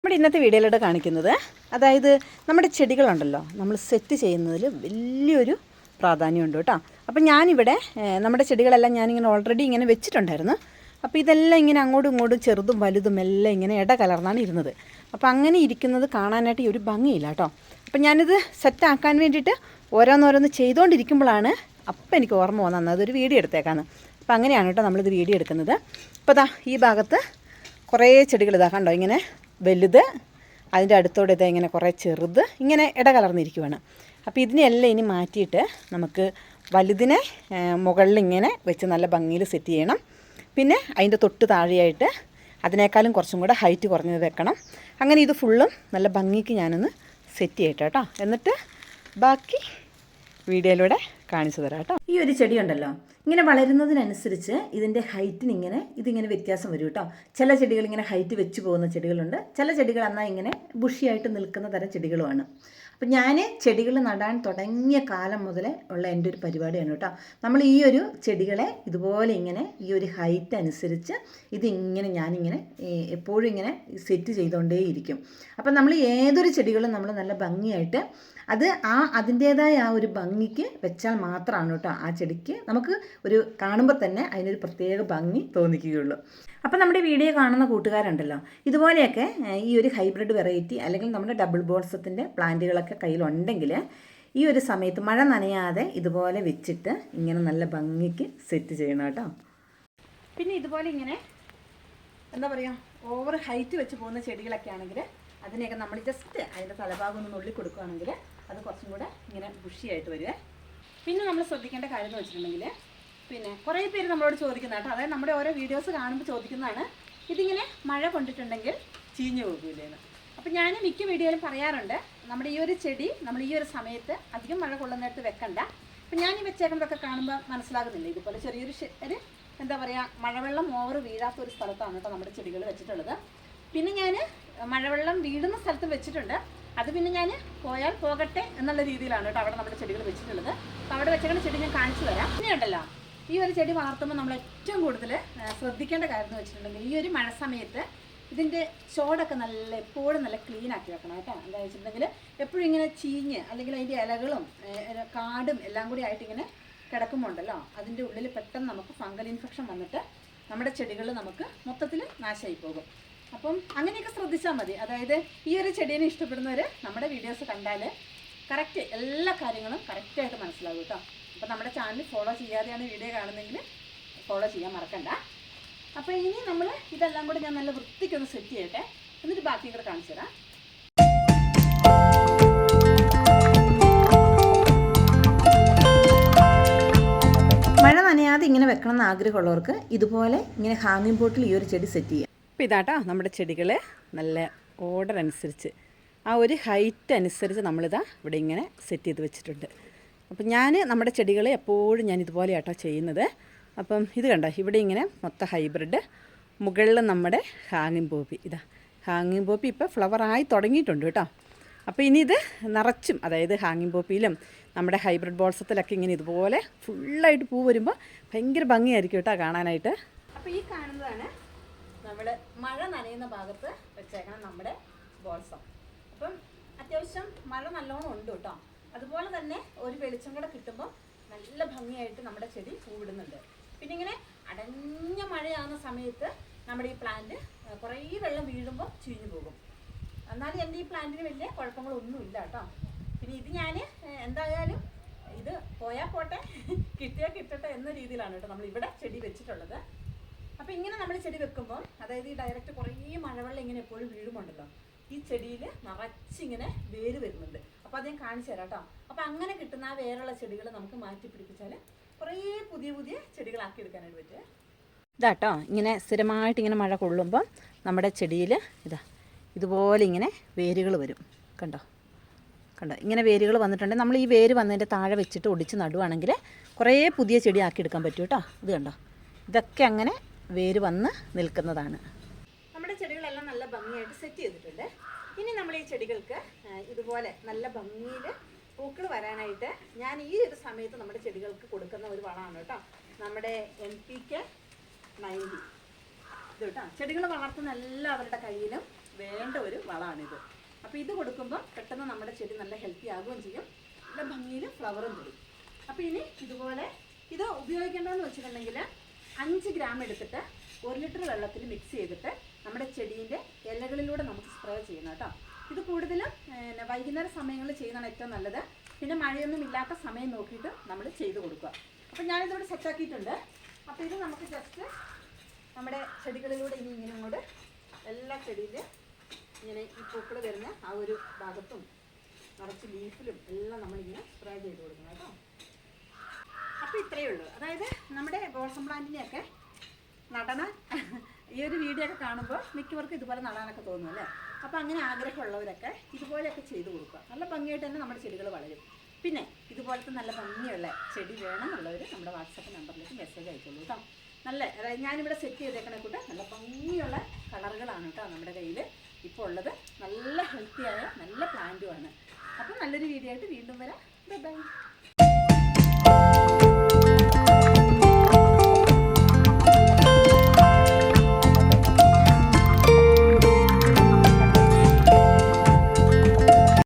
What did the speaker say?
നമ്മുടെ ഇന്നത്തെ വീഡിയോയിലൂടെ കാണിക്കുന്നത് അതായത് നമ്മുടെ ചെടികളുണ്ടല്ലോ നമ്മൾ സെറ്റ് ചെയ്യുന്നതിൽ വലിയൊരു പ്രാധാന്യമുണ്ട് കേട്ടോ. അപ്പം ഞാനിവിടെ നമ്മുടെ ചെടികളെല്ലാം ഞാനിങ്ങനെ ഓൾറെഡി ഇങ്ങനെ വെച്ചിട്ടുണ്ടായിരുന്നു. അപ്പോൾ ഇതെല്ലാം ഇങ്ങനെ അങ്ങോട്ടും ഇങ്ങോട്ടും ചെറുതും വലുതും എല്ലാം ഇങ്ങനെ ഇടകലർന്നാണ് ഇരുന്നത്. അപ്പോൾ അങ്ങനെ ഇരിക്കുന്നത് കാണാനായിട്ട് ഒരു ഭംഗിയില്ല കേട്ടോ. അപ്പം ഞാനിത് സെറ്റാക്കാൻ വേണ്ടിയിട്ട് ഓരോന്നോരോന്ന് ചെയ്തുകൊണ്ടിരിക്കുമ്പോഴാണ് അപ്പം എനിക്ക് ഓർമ്മ വന്നത് അതൊരു വീഡിയോ എടുത്തേക്കാന്ന്. അപ്പോൾ അങ്ങനെയാണ് കേട്ടോ നമ്മളിത് വീഡിയോ എടുക്കുന്നത്. അപ്പോൾ ദാ ഈ ഭാഗത്ത് കുറേ ചെടികൾ ഇതാ കണ്ടോ, ഇങ്ങനെ വലുത്, അതിൻ്റെ അടുത്തോടെ ഇതാ ഇങ്ങനെ കുറേ ചെറുത്, ഇങ്ങനെ ഇടകലർന്നിരിക്കുവാണ്. അപ്പോൾ ഇതിനെല്ലാം ഇനി മാറ്റിയിട്ട് നമുക്ക് വലുതിനെ മുകളിൽ ഇങ്ങനെ വെച്ച് നല്ല ഭംഗിയിൽ സെറ്റ് ചെയ്യണം. പിന്നെ അതിൻ്റെ തൊട്ട് താഴെയായിട്ട് അതിനേക്കാളും കുറച്ചും കൂടെ ഹൈറ്റ് കുറഞ്ഞത് വെക്കണം. അങ്ങനെ ഇത് ഫുള്ളും നല്ല ഭംഗിക്ക് ഞാനൊന്ന് സെറ്റ് ചെയ്യട്ടെ കേട്ടോ. എന്നിട്ട് ബാക്കി വീഡിയോയിലൂടെ കാണിച്ചു തരാം കേട്ടോ. ഈ ഒരു ചെടി ഉണ്ടല്ലോ, ഇങ്ങനെ വളരുന്നതിനനുസരിച്ച് ഇതിൻ്റെ ഹൈറ്റിനിങ്ങനെ ഇതിങ്ങനെ വ്യത്യാസം വരും കേട്ടോ. ചില ചെടികൾ ഇങ്ങനെ ഹൈറ്റ് വെച്ച് പോകുന്ന ചെടികളുണ്ട്, ചില ചെടികൾ എന്നാൽ ഇങ്ങനെ ബുഷിയായിട്ട് നിൽക്കുന്ന തരം ചെടികളുമാണ്. അപ്പം ഞാൻ ചെടികൾ നടാൻ തുടങ്ങിയ കാലം മുതലേ ഉള്ള എൻ്റെ ഒരു പരിപാടിയാണ് കേട്ടോ. നമ്മൾ ഈ ഒരു ചെടികളെ ഇതുപോലെ ഇങ്ങനെ ഈ ഒരു ഹൈറ്റ് അനുസരിച്ച് ഇതിങ്ങനെ ഞാനിങ്ങനെ എപ്പോഴും ഇങ്ങനെ സെറ്റ് ചെയ്തുകൊണ്ടേയിരിക്കും. അപ്പം നമ്മൾ ഏതൊരു ചെടികളും നമ്മൾ നല്ല ഭംഗിയായിട്ട് അത് അതിൻ്റേതായ ആ ഒരു ഭംഗിക്ക് വെച്ചാൽ മാത്രമാണ് കേട്ടോ ആ ചെടിക്ക് നമുക്ക് ഒരു കാണുമ്പോൾ തന്നെ അതിനൊരു പ്രത്യേക ഭംഗി തോന്നിക്കുകയുള്ളൂ. അപ്പോൾ നമ്മുടെ വീഡിയോ കാണുന്ന കൂട്ടുകാരുണ്ടല്ലോ, ഇതുപോലെയൊക്കെ ഈ ഒരു ഹൈബ്രിഡ് വെറൈറ്റി അല്ലെങ്കിൽ നമ്മുടെ ഡബിൾ ബോൾസത്തിൻ്റെ പ്ലാന്റുകളൊക്കെ കയ്യിലുണ്ടെങ്കിൽ ഈ ഒരു സമയത്ത് മഴ നനയാതെ ഇതുപോലെ വെച്ചിട്ട് ഇങ്ങനെ നല്ല ഭംഗിക്ക് സെറ്റ് ചെയ്യണം കേട്ടോ. പിന്നെ ഇതുപോലെ ഇങ്ങനെ എന്താ പറയുക, ഓവർ ഹൈറ്റ് വെച്ച് പോകുന്ന ചെടികളൊക്കെ ആണെങ്കിൽ അതിനെയൊക്കെ നമ്മൾ ജസ്റ്റ് അതിൻ്റെ തലഭാഗം ഒന്ന് നുള്ളി കൊടുക്കുകയാണെങ്കിൽ അത് കുറച്ചും കൂടെ ഇങ്ങനെ ബുഷിയായിട്ട് വരുവേ. പിന്നെ നമ്മൾ ശ്രദ്ധിക്കേണ്ട കാര്യം എന്ന് വെച്ചിട്ടുണ്ടെങ്കിൽ, പിന്നെ കുറേ പേര് നമ്മളോട് ചോദിക്കുന്ന കേട്ടോ, അതായത് നമ്മുടെ ഓരോ വീഡിയോസ് കാണുമ്പോൾ ചോദിക്കുന്നതാണ്, ഇതിങ്ങനെ മഴ കൊണ്ടിട്ടുണ്ടെങ്കിൽ ചീഞ്ഞു പോകില്ലേന്ന്. അപ്പോൾ ഞാൻ മിക്ക വീഡിയോയിലും പറയാറുണ്ട്, നമ്മുടെ ഈ ഒരു ചെടി നമ്മൾ ഈ ഒരു സമയത്ത് അധികം മഴ കൊള്ളുന്നിടത്ത് വെക്കണ്ട. അപ്പോൾ ഞാൻ ഈ വെച്ചേക്കുന്നതൊക്കെ കാണുമ്പോൾ മനസ്സിലാകുന്നില്ല, ഇതുപോലെ ചെറിയൊരു ഒരു എന്താ പറയുക, മഴവെള്ളം ഓവർ വീഴാത്ത ഒരു സ്ഥലത്താണ് കേട്ടോ നമ്മുടെ ചെടികൾ വെച്ചിട്ടുള്ളത്. പിന്നെ ഞാൻ മഴവെള്ളം വീഴുന്ന സ്ഥലത്ത് വെച്ചിട്ടുണ്ട്, അത് പിന്നെ ഞാൻ പോയാൽ പോകട്ടെ എന്നുള്ള രീതിയിലാണ് കേട്ടോ അവിടെ നമ്മുടെ ചെടികൾ വെച്ചിട്ടുള്ളത്. അപ്പോൾ അവിടെ വെച്ചേക്കുന്ന ചെടി ഞാൻ കാണിച്ചു തരാം. ഇനിയുണ്ടല്ലോ, ഈ ഒരു ചെടി വളർത്തുമ്പോൾ നമ്മൾ ഏറ്റവും കൂടുതൽ ശ്രദ്ധിക്കേണ്ട കാര്യം എന്ന് വെച്ചിട്ടുണ്ടെങ്കിൽ, ഈ ഒരു മഴ സമയത്ത് ഇതിൻ്റെ ചോടൊക്കെ എപ്പോഴും നല്ല ക്ലീൻ ആക്കി വെക്കണം കേട്ടോ. എന്താ വെച്ചിട്ടുണ്ടെങ്കിൽ എപ്പോഴും ഇങ്ങനെ ചീഞ്ഞ് അല്ലെങ്കിൽ അതിൻ്റെ ഇലകളും കാടും എല്ലാം കൂടി ആയിട്ട് ഇങ്ങനെ കിടക്കുമ്പോൾ ഉണ്ടല്ലോ, അതിൻ്റെ ഉള്ളിൽ പെട്ടെന്ന് നമുക്ക് ഫംഗൽ ഇൻഫെക്ഷൻ വന്നിട്ട് നമ്മുടെ ചെടികൾ നമുക്ക് മൊത്തത്തിൽ നാശമായി പോകും. അപ്പം അങ്ങനെയൊക്കെ ശ്രദ്ധിച്ചാൽ മതി. അതായത് ഈ ഒരു ചെടീനെ ഇഷ്ടപ്പെടുന്നവർ നമ്മുടെ വീഡിയോസ് കണ്ടാൽ കറക്റ്റ് എല്ലാ കാര്യങ്ങളും കറക്റ്റായിട്ട് മനസ്സിലാകും കേട്ടോ. അപ്പോൾ നമ്മുടെ ചാനൽ ഫോളോ ചെയ്യാതെയാണ് വീഡിയോ കാണുന്നതെങ്കിൽ ഫോളോ ചെയ്യാൻ മറക്കണ്ട. അപ്പോൾ ഇനി നമ്മൾ ഇതെല്ലാം കൂടി ഞാൻ നല്ല വൃത്തിക്കൊന്ന് സെറ്റ് ചെയ്യട്ടെ, എന്നിട്ട് ബാക്കി കൂടെ കാണിച്ചു തരാം. മഴ നനയാതെ ഇങ്ങനെ വെക്കണം എന്ന് ആഗ്രഹമുള്ളവർക്ക് ഇതുപോലെ ഇങ്ങനെ ഹാങ്ങിങ് പോട്ടിൽ ഈ ഒരു ചെടി സെറ്റ് ചെയ്യാം. അപ്പോൾ ഇതാട്ടോ നമ്മുടെ ചെടികൾ നല്ല ഓർഡർ അനുസരിച്ച് ആ ഒരു ഹൈറ്റ് അനുസരിച്ച് നമ്മളിതാ ഇവിടെ ഇങ്ങനെ സെറ്റ് ചെയ്ത് വെച്ചിട്ടുണ്ട്. അപ്പം നമ്മുടെ ചെടികൾ എപ്പോഴും ഞാൻ ഇതുപോലെയാട്ടോ ചെയ്യുന്നത്. അപ്പം ഇത് കണ്ടോ, ഇവിടെ ഇങ്ങനെ മൊത്തം ഹൈബ്രിഡ്, മുകളിൽ നമ്മുടെ ഹാങ്ങിങ് പോപ്പി. ഇതാ ഹാങ്ങിങ് പോപ്പി ഇപ്പോൾ ഫ്ലവറായി തുടങ്ങിയിട്ടുണ്ട് കേട്ടോ. അപ്പോൾ ഇനി ഇത് നിറച്ചും, അതായത് ഹാങ്ങിങ് പോപ്പിയിലും നമ്മുടെ ഹൈബ്രിഡ് ബോൾസത്തിലൊക്കെ ഇങ്ങനെ ഇതുപോലെ ഫുള്ളായിട്ട് പൂ വരുമ്പോൾ ഭയങ്കര ഭംഗിയായിരിക്കും കേട്ടോ കാണാനായിട്ട്. അപ്പോൾ ഈ കാണുന്നതാണ് നമ്മൾ മഴ നനയുന്ന ഭാഗത്ത് വെച്ചേക്കണം നമ്മുടെ ബോൾസം. അപ്പം അത്യാവശ്യം മഴ നല്ലോണം ഉണ്ട് കേട്ടോ. അതുപോലെ തന്നെ ഒരു വെളിച്ചം കൂടെ കിട്ടുമ്പോൾ നല്ല ഭംഗിയായിട്ട് നമ്മുടെ ചെടി പൂവിടുന്നുണ്ട്. പിന്നെ ഇങ്ങനെ അടഞ്ഞ മഴയാകുന്ന സമയത്ത് നമ്മുടെ ഈ പ്ലാന്റ് കുറേ വെള്ളം വീഴുമ്പോൾ ചീഞ്ഞു പോകും. എന്നാലും എൻ്റെ ഈ പ്ലാന്റിന് വലിയ കുഴപ്പങ്ങളൊന്നുമില്ല കേട്ടോ. പിന്നെ ഇത് ഞാൻ എന്തായാലും ഇത് പോയാൽ പോട്ടെ, കിട്ടിയാൽ കിട്ടട്ടെ എന്ന രീതിയിലാണ് കേട്ടോ നമ്മളിവിടെ ചെടി വെച്ചിട്ടുള്ളത്. അപ്പോൾ ഇങ്ങനെ നമ്മൾ ചെടി വെക്കുമ്പോൾ, അതായത് ഈ ഡയറക്റ്റ് കുറേ മഴവെള്ളം ഇങ്ങനെ എപ്പോഴും വീഴുമുണ്ടല്ലോ, ഈ ചെടിയിൽ നിറച്ചിങ്ങനെ വേര് വരുന്നുണ്ട്. അപ്പോൾ അത് ഞാൻ കാണിച്ചു തരാം കേട്ടോ. അപ്പോൾ അങ്ങനെ കിട്ടുന്ന ആ വേരുള്ള ചെടികൾ നമുക്ക് മാറ്റി പിടിപ്പിച്ചാൽ കുറേ പുതിയ പുതിയ ചെടികളാക്കി എടുക്കാനായിട്ട് പറ്റും. ഇതാട്ടോ, ഇങ്ങനെ സ്ഥിരമായിട്ട് ഇങ്ങനെ മഴ കൊള്ളുമ്പോൾ നമ്മുടെ ചെടിയിൽ ഇതുപോലെ ഇങ്ങനെ വേരുകൾ വരും. കണ്ടോ ഇങ്ങനെ വേരുകൾ വന്നിട്ടുണ്ടെങ്കിൽ നമ്മൾ ഈ വേര് വന്നതിൻ്റെ താഴെ വെച്ചിട്ട് ഒടിച്ച് നടുവാണെങ്കിൽ കുറേ പുതിയ ചെടി ആക്കി എടുക്കാൻ പറ്റും കേട്ടോ. ഇത് കണ്ടോ, ഇതൊക്കെ അങ്ങനെ വേര് വന്ന് നിൽക്കുന്നതാണ്. നമ്മുടെ ചെടികളെല്ലാം നല്ല ഭംഗിയായിട്ട് സെറ്റ് ചെയ്തിട്ടുണ്ട്. ഇനി നമ്മൾ ഈ ചെടികൾക്ക് ഇതുപോലെ നല്ല ഭംഗിയിൽ പൂക്കൾ വരാനായിട്ട് ഞാൻ ഈ ഒരു സമയത്ത് നമ്മുടെ ചെടികൾക്ക് കൊടുക്കുന്ന ഒരു വളമാണ് കേട്ടോ, നമ്മുടെ NPK 90. ഇത് കേട്ടോ, ചെടികൾ വളർത്തുന്ന എല്ലാവരുടെ കയ്യിലും വേണ്ട ഒരു വളമാണിത്. അപ്പോൾ ഇത് കൊടുക്കുമ്പോൾ പെട്ടെന്ന് നമ്മുടെ ചെടി നല്ല ഹെൽത്തി ആകുകയും ചെയ്യും, നല്ല ഭംഗിയിൽ ഫ്ലവറും തരും. അപ്പോൾ ഇനി ഇതുപോലെ ഇത് ഉപയോഗിക്കേണ്ടതെന്ന് വെച്ചിട്ടുണ്ടെങ്കിൽ 5 ഗ്രാം എടുത്തിട്ട് 1 ലിറ്റർ വെള്ളത്തിൽ മിക്സ് ചെയ്തിട്ട് നമ്മുടെ ചെടീൻ്റെ ഇലകളിലൂടെ നമുക്ക് സ്പ്രേ ചെയ്യണം കേട്ടോ. ഇത് കൂടുതലും വൈകുന്നേര സമയങ്ങളിൽ ചെയ്യുന്നതാണ് ഏറ്റവും നല്ലത്. പിന്നെ മഴയൊന്നും ഇല്ലാത്ത സമയം നോക്കിയിട്ട് നമ്മൾ ചെയ്ത് കൊടുക്കുക. അപ്പോൾ ഞാനിതിവിടെ സെറ്റാക്കിയിട്ടുണ്ട്. അപ്പോൾ ഇത് നമുക്ക് ജസ്റ്റ് നമ്മുടെ ചെടികളിലൂടെ ഇനി ഇങ്ങനെ അങ്ങോട്ട് എല്ലാ ചെടിയിലും ഇങ്ങനെ ഈ പൂക്കൾ വരുന്ന ആ ഒരു ഭാഗത്തും നിറച്ച് ലീഫിലും എല്ലാം നമ്മളിങ്ങനെ സ്പ്രേ ചെയ്ത് കൊടുക്കണം കേട്ടോ. അപ്പോൾ ഇത്രയേ ഉള്ളൂ. അതായത് നമ്മുടെ ബോൾസം പ്ലാന്റിനെയൊക്കെ നടണം ഈ ഒരു വീഡിയോ ഒക്കെ കാണുമ്പോൾ മിക്കവർക്കും ഇതുപോലെ നടാനൊക്കെ തോന്നും അല്ലേ. അപ്പോൾ അങ്ങനെ ആഗ്രഹമുള്ളവരൊക്കെ ഇതുപോലെയൊക്കെ ചെയ്ത് കൊടുക്കുക. നല്ല ഭംഗിയായിട്ട് തന്നെ നമ്മുടെ ചെടികൾ വളരും. പിന്നെ ഇതുപോലത്തെ നല്ല ഭംഗിയുള്ള ചെടി വേണമെന്നുള്ളവർ നമ്മുടെ വാട്സപ്പ് നമ്പറിലേക്ക് മെസ്സേജ് അയച്ചോളൂ കേട്ടോ. നല്ല അതായത് ഞാനിവിടെ സെറ്റ് ചെയ്തേക്കണ കൂട്ട് നല്ല ഭംഗിയുള്ള കളറുകളാണ് കേട്ടോ നമ്മുടെ കയ്യിൽ ഇപ്പോൾ ഉള്ളത്. നല്ല ഹെൽത്തിയായ നല്ല പ്ലാന്റുമാണ്. അപ്പോൾ നല്ലൊരു വീഡിയോ ആയിട്ട് വീണ്ടും വരാം. Bye bye.